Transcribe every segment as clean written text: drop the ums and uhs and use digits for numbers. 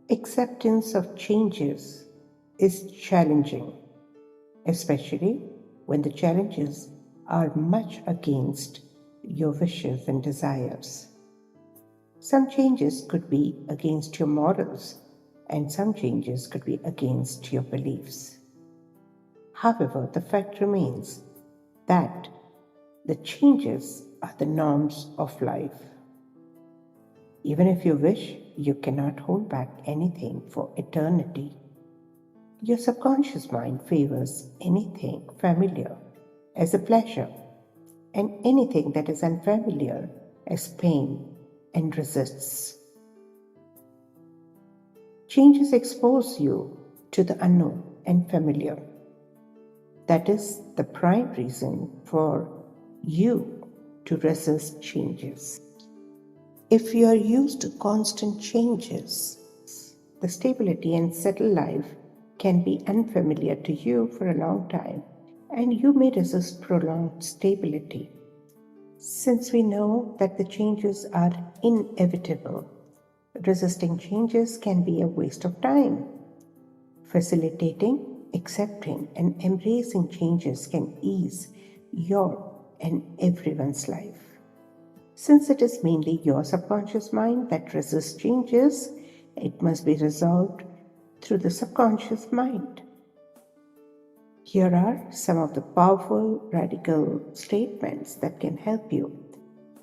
Acceptance of changes is challenging, especially when the challenges are much against your wishes and desires. Some changes could be against your morals, and some changes could be against your beliefs. However, the fact remains that the changes are the norms of life. Even if you wish, you cannot hold back anything for eternity. Your subconscious mind favors anything familiar as a pleasure and anything that is unfamiliar as pain and resists. Changes expose you to the unknown and familiar. That is the prime reason for you to resist changes. If you are used to constant changes, the stability and settled life can be unfamiliar to you for a long time, and you may resist prolonged stability. Since we know that the changes are inevitable, resisting changes can be a waste of time. Facilitating, accepting, and embracing changes can ease your and everyone's life. Since it is mainly your subconscious mind that resists changes, it must be resolved through the subconscious mind. Here are some of the powerful, radical statements that can help you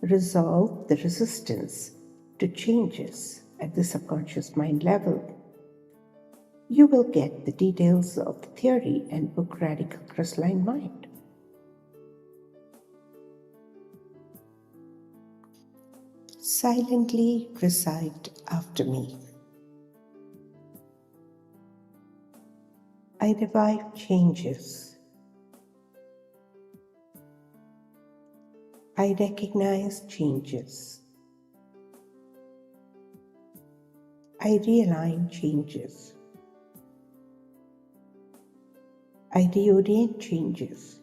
resolve the resistance to changes at the subconscious mind level. You will get the details of the theory and book Radical Crystalline Mind. Silently recite after me. I revive changes. I recognize changes. I realign changes. I reorient changes.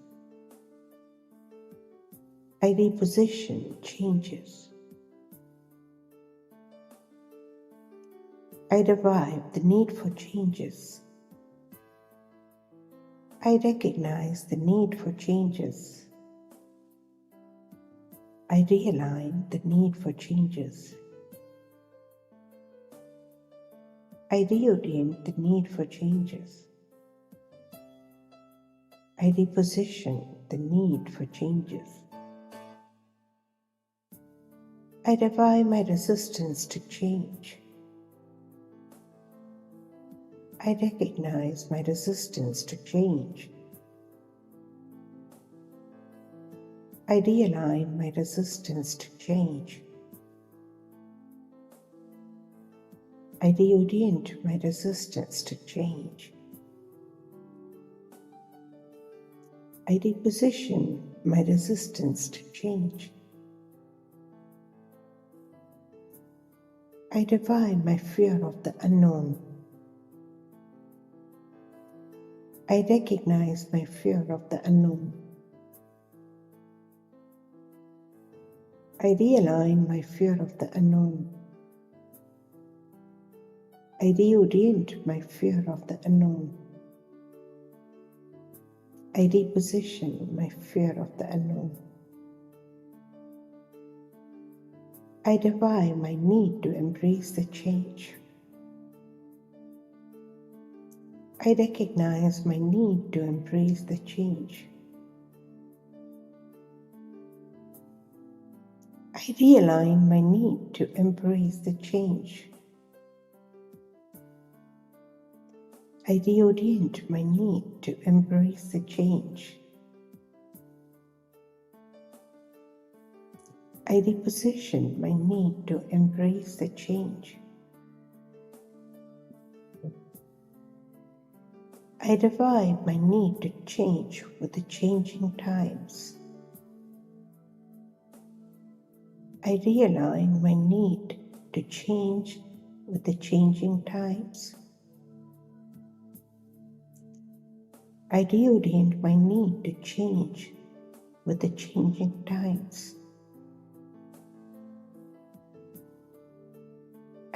I reposition changes. I revive the need for changes. I recognize the need for changes. I realign the need for changes. I reorient the need for changes. I reposition the need for changes. I revive my resistance to change. I recognize my resistance to change. I realign my resistance to change. I reorient my resistance to change. I reposition my resistance to change. I revive my fear of the unknown. I recognize my fear of the unknown. I realign my fear of the unknown. I reorient my fear of the unknown. I reposition my fear of the unknown. I revive my need to embrace the change. I recognize my need to embrace the change. I realign my need to embrace the change. I reorient my need to embrace the change. I reposition my need to embrace the change. I revive my need to change with the changing times. I realign my need to change with the changing times. I reorient my need to change with the changing times.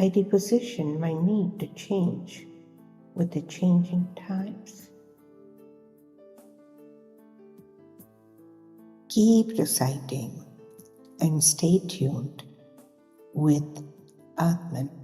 I reposition my need to change with the changing times. Keep reciting and stay tuned with Aatmn.